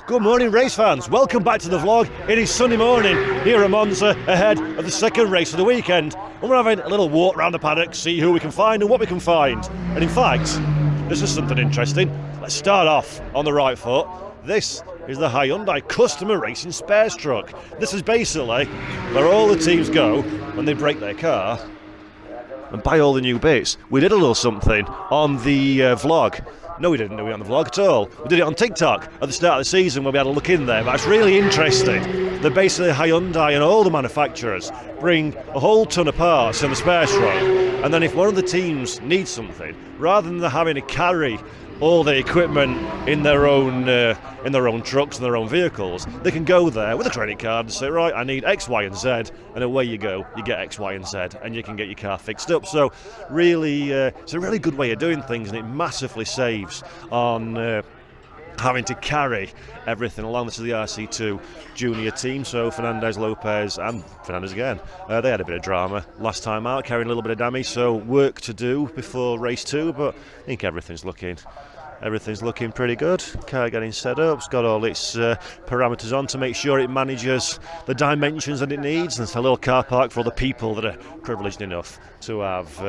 Good morning, race fans. Welcome back to the vlog. It is Sunday morning here at Monza, ahead of the second race of the weekend. And we're having a little walk around the paddock, see who we can find and what we can find. And in fact, this is something interesting. Let's start off on the right foot. This is the Hyundai Customer Racing Spares truck. This is basically where all the teams go when they break their car and buy all the new bits. We did a little something on the vlog. No, we didn't do it on the vlog at all. We did it on TikTok at the start of the season when we had a look in there. But it's really interesting that basically Hyundai and all the manufacturers bring a whole ton of parts in the spare truck. And then if one of the teams needs something, rather than having to carry all the equipment in their own trucks and their own vehicles, they can go there with a credit card and say, right, I need X, Y and Z, and away you go. You get X, Y and Z and you can get your car fixed up. So really, it's a really good way of doing things, and it massively saves on having to carry everything along. This is the RC2 junior team, so Fernandez, Lopez and Fernandez again. They had a bit of drama last time out, carrying a little bit of damage, so work to do before race 2, but I think everything's looking pretty good. Car getting set up, it's got all its parameters on to make sure it manages the dimensions that it needs, and it's a little car park for all the people that are privileged enough to have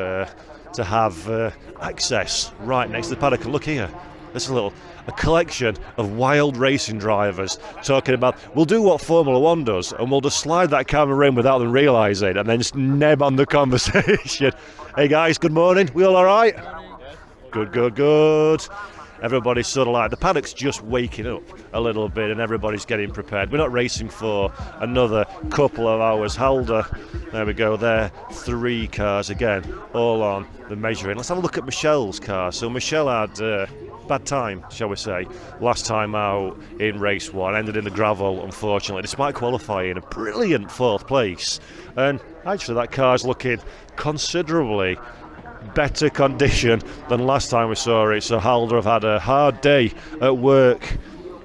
access right next to the paddock. And look here, there's a collection of wild racing drivers talking about, we'll do what Formula 1 does and we'll just slide that camera in without them realising and then just neb on the conversation. Hey guys, good morning, we all alright? Good. Everybody's sort of like, the paddock's just waking up a little bit and everybody's getting prepared. We're not racing for another couple of hours. Halder, there we go, there, 3 cars again, all on the measuring. Let's have a look at Michelle's car. So Michelle had bad time, shall we say, last time out in race 1, ended in the gravel, unfortunately, despite qualifying a brilliant 4th place. And actually that car's looking considerably better condition than last time we saw it. So Halder have had a hard day at work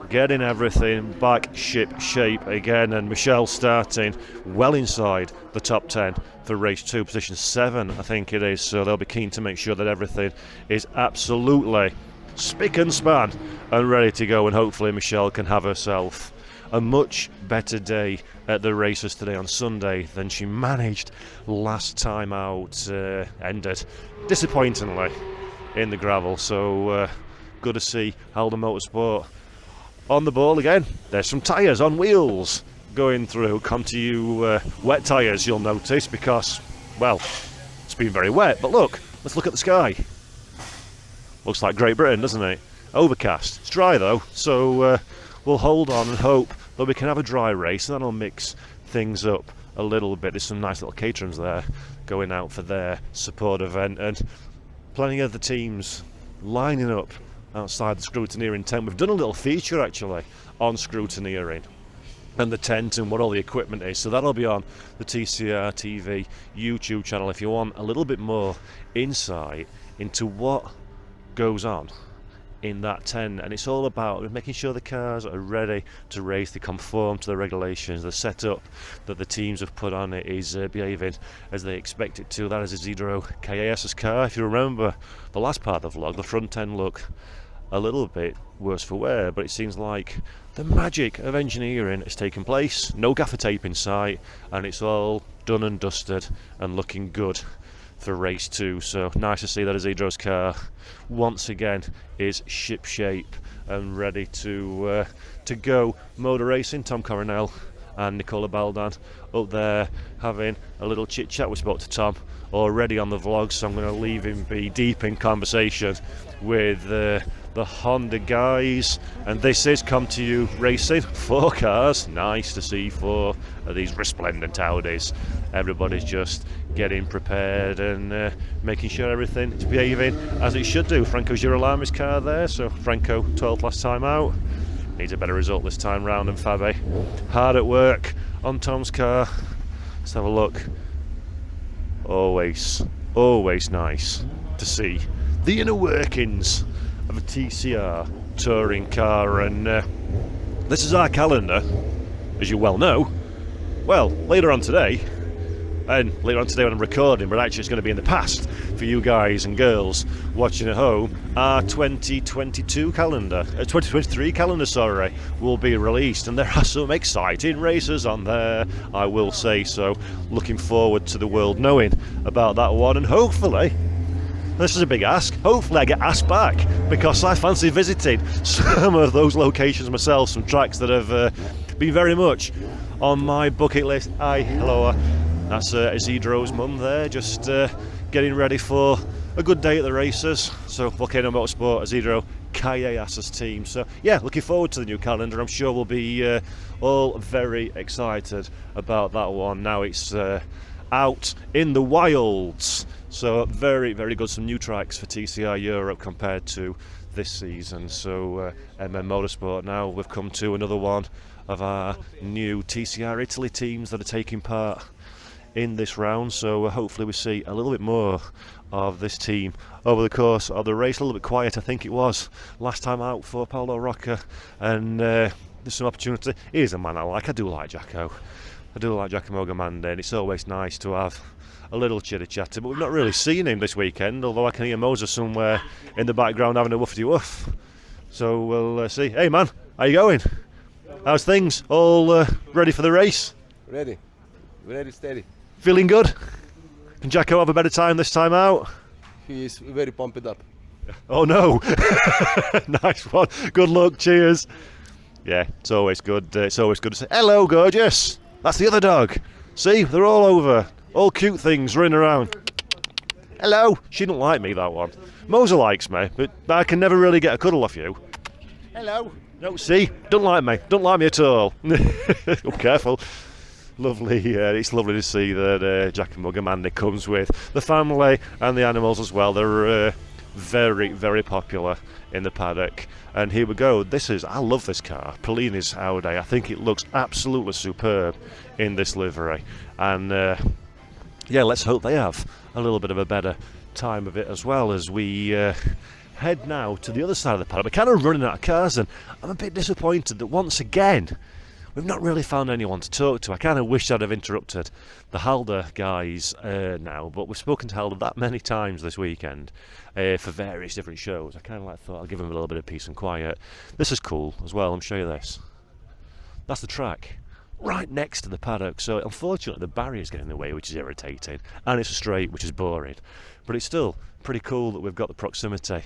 getting everything back ship shape again, and Michelle starting well inside the top 10 for race 2, position 7 I think it is, so they'll be keen to make sure that everything is absolutely spick and span and ready to go, and hopefully Michelle can have herself a much better day at the races today on Sunday than she managed last time out. Ended disappointingly in the gravel, so good to see Halder Motorsport on the ball again. There's some tyres on wheels going through. Come to you wet tyres, you'll notice, because, well, it's been very wet. But look, let's look at the sky. Looks like Great Britain, doesn't it? Overcast. It's dry though, so we'll hold on and hope that we can have a dry race, and that'll mix things up a little bit. There's some nice little caterers there going out for their support event, and plenty of the teams lining up outside the scrutineering tent. We've done a little feature actually on scrutineering and the tent and what all the equipment is, so that'll be on the TCR TV YouTube channel if you want a little bit more insight into what goes on in that tent. And it's all about making sure the cars are ready to race, they conform to the regulations, the setup that the teams have put on it is behaving as they expect it to. That is Isidro KAS's car. If you remember the last part of the vlog, the front end looked a little bit worse for wear, but it seems like the magic of engineering has taken place. No gaffer tape in sight, and it's all done and dusted and looking good for race 2. So nice to see that Isidro's car once again is ship shape and ready to go. Motor racing, Tom Coronel and Nicola Baldan up there having a little chit chat. We spoke to Tom already on the vlog, so I'm going to leave him be deep in conversation with the Honda guys. And this is Come To You Racing, 4 cars. Nice to see 4 of these resplendent Audis. Everybody's just getting prepared and making sure everything is behaving as it should do. Franco Girolami's car there, so Franco 12th last time out, needs a better result this time round, and Fabe hard at work on Tom's car. Let's have a look. Always nice to see the inner workings of a TCR touring car, and this is our calendar, as you well know. Well, later on today and later on today when I'm recording, but actually it's going to be in the past for you guys and girls watching at home, our 2023 calendar, will be released, and there are some exciting races on there, I will say so. Looking forward to the world knowing about that one, and hopefully, this is a big ask, hopefully I get asked back, because I fancy visiting some of those locations myself, some tracks that have been very much on my bucket list. Hello, that's Isidro's mum there, just getting ready for a good day at the races. So Volcano Motorsport, Isidro, Callejas' team. So yeah, looking forward to the new calendar. I'm sure we'll be all very excited about that one. Now it's out in the wilds. So very, very good. Some new tracks for TCR Europe compared to this season. So MM Motorsport, now we've come to another one of our new TCR Italy teams that are taking part in this round. So hopefully we see a little bit more of this team over the course of the race. A little bit quiet, I think it was, last time out for Paolo Rocca. And there's some opportunity. He's a man I like. I do like Jacko. I do like Giacomo Gamande, and it's always nice to have a little chitter-chatter, but we've not really seen him this weekend, although I can hear Moses somewhere in the background having a woofity-woof. So we'll see. Hey man, how you going? How's things? All ready for the race? Ready steady. Feeling good? Can Jacko have a better time this time out? He is very pumped up. Oh no! Nice one. Good luck. Cheers. Yeah, it's always good. It's always good to say hello, gorgeous. That's the other dog. See, they're all over. All cute things running around. Hello. She don't like me, that one. Moser likes me, but I can never really get a cuddle off you. Hello. No, see, don't like me. Don't like me at all. Oh, careful. Lovely. It's lovely to see that Giacomo Gamande comes with the family and the animals as well. They're very, very popular in the paddock. And here we go. I love this car, Polini's Audi. I think it looks absolutely superb in this livery. And yeah, let's hope they have a little bit of a better time of it as well as we head now to the other side of the paddock. We're kind of running out of cars, and I'm a bit disappointed that once again we've not really found anyone to talk to. I kind of wish I'd have interrupted the Halder guys now, but we've spoken to Halder that many times this weekend for various different shows. I kind of thought I'll give them a little bit of peace and quiet. This is cool as well. I'll show you this. That's the track right next to the paddock, so unfortunately the barrier's getting in the way, which is irritating, and it's a straight, which is boring, but it's still pretty cool that we've got the proximity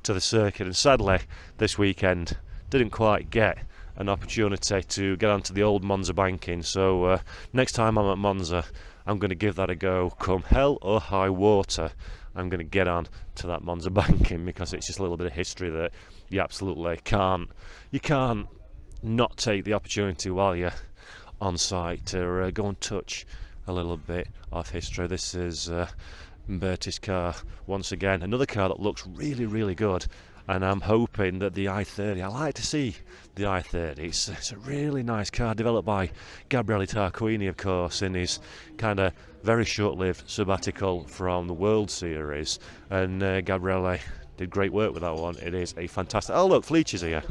to the circuit. And sadly this weekend didn't quite get an opportunity to get onto the old Monza banking, so next time I'm at Monza I'm going to give that a go. Come hell or high water, I'm going to get on to that Monza banking, because it's just a little bit of history that you absolutely can't not take the opportunity while you're on site to go and touch a little bit of history. This is Berti's car once again, another car that looks really, really good, and I'm hoping that the i30, I like to see the i30, it's a really nice car developed by Gabriele Tarquini, of course, in his kind of very short-lived sabbatical from the World Series, and Gabriele did great work with that one. It is a fantastic... Oh look, Felice's here.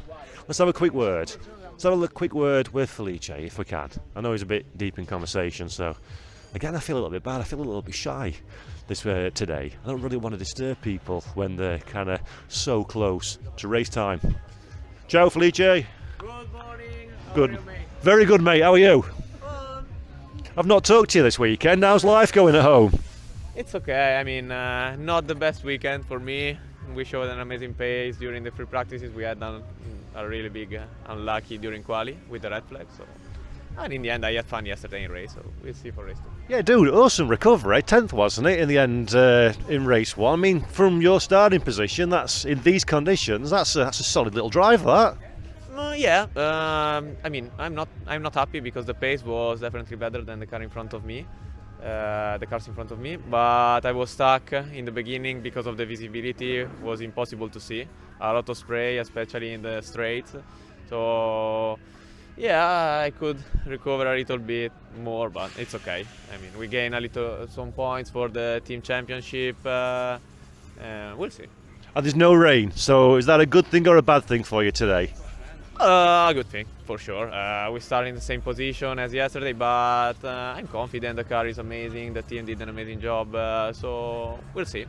Let's have a quick word. Let's have a quick word with Felice, if we can. I know he's a bit deep in conversation, so again I feel a little bit bad. I feel a little bit shy this today. I don't really want to disturb people when they're kind of so close to race time. Ciao, Felice. Good morning. Good. How are you, mate? Very good, mate. How are you? I've not talked to you this weekend. How's life going at home? It's okay. I mean, not the best weekend for me. We showed an amazing pace during the free practices. We had a really big unlucky during quali with the red flag. So, and in the end, I had fun yesterday in race. So we'll see for race 2. Yeah, dude, awesome recovery. 10th, wasn't it, in the end in race 1? I mean, from your starting position, that's in these conditions, that's a solid little drive, that. Yeah. I mean, I'm not happy because the pace was definitely better than the car in front of me. The cars in front of me, but I was stuck in the beginning because of the visibility. It was impossible to see. A lot of spray, especially in the straights. So yeah, I could recover a little bit more, but it's okay. I mean, we gain some points for the team championship. We'll see. And there's no rain, so is that a good thing or a bad thing for you today? A good thing, for sure. We started in the same position as yesterday, but I'm confident. The car is amazing. The team did an amazing job, so we'll see.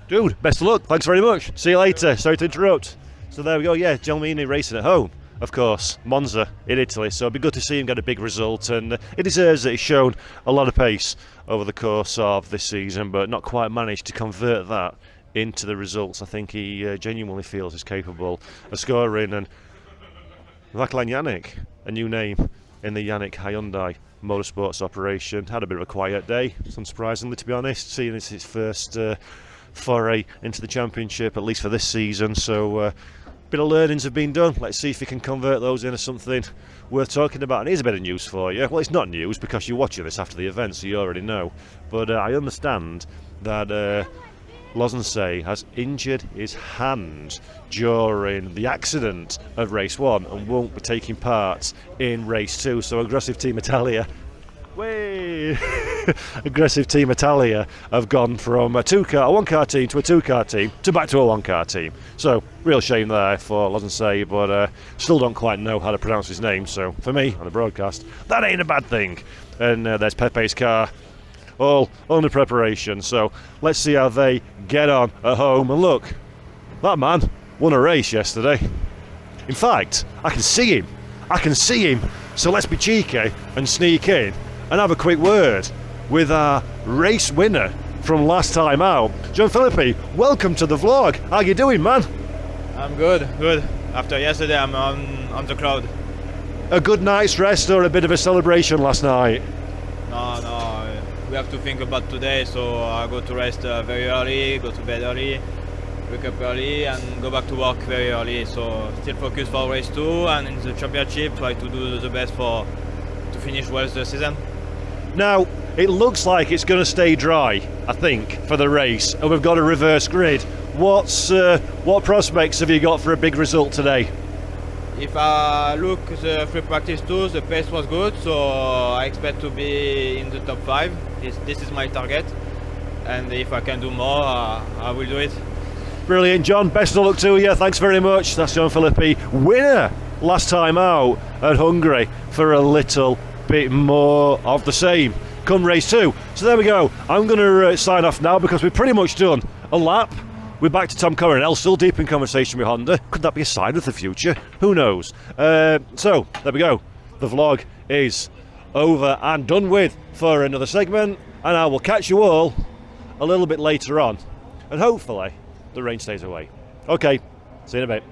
Dude, best of luck. Thanks very much. See you later. Sorry to interrupt. So there we go. Yeah, Gelmini racing at home, of course. Monza in Italy. So it'd be good to see him get a big result, and he deserves it. He's shown a lot of pace over the course of this season, but not quite managed to convert that into the results. I think he genuinely feels he's capable of scoring. And Vaclav Yannick, a new name in the Yannick Hyundai Motorsports operation, had a bit of a quiet day, unsurprisingly, to be honest, seeing it's his first foray into the championship, at least for this season. So a bit of learnings have been done. Let's see if he can convert those into something worth talking about. And here's a bit of news for you. Well, it's not news because you're watching this after the event, so you already know. But I understand that Lozensee has injured his hand during the accident of race 1 and won't be taking part in race 2. So Aggressive Team Italia Aggressive Team Italia have gone from a one-car team to a two-car team to back to a one-car team. So, real shame there for Lozensee, but still don't quite know how to pronounce his name. So, for me, on the broadcast, that ain't a bad thing. And there's Pepe's car, all under preparation. So, let's see how they get on at home. And look, that man won a race yesterday. In fact, I can see him. So let's be cheeky and sneak in and have a quick word with our race winner from last time out. Gianfilippi, welcome to the vlog. How you doing, man? I'm good. After yesterday, I'm on the crowd. A good night's rest or a bit of a celebration last night? No, we have to think about today, so I go to rest very early, go to bed early, wake up early and go back to work very early. So still focus for race 2 and in the championship try to do the best to finish well the season. Now, it looks like it's going to stay dry, I think, for the race, and we've got a reverse grid. What prospects have you got for a big result today? If I look at the free practice 2, the pace was good, so I expect to be in the top 5. This is my target, and if I can do more, I will do it. Brilliant, John. Best of luck to you. Thanks very much. That's Gianfilippi, winner last time out at Hungary, for a little bit more of the same come race 2. So there we go. I'm going to sign off now because we've pretty much done a lap. We're back to Tom Coronel, still deep in conversation with Honda. Could that be a sign of the future? Who knows? So there we go. The vlog is over and done with for another segment, and I will catch you all a little bit later on, and hopefully the rain stays away. Okay, see you in a bit.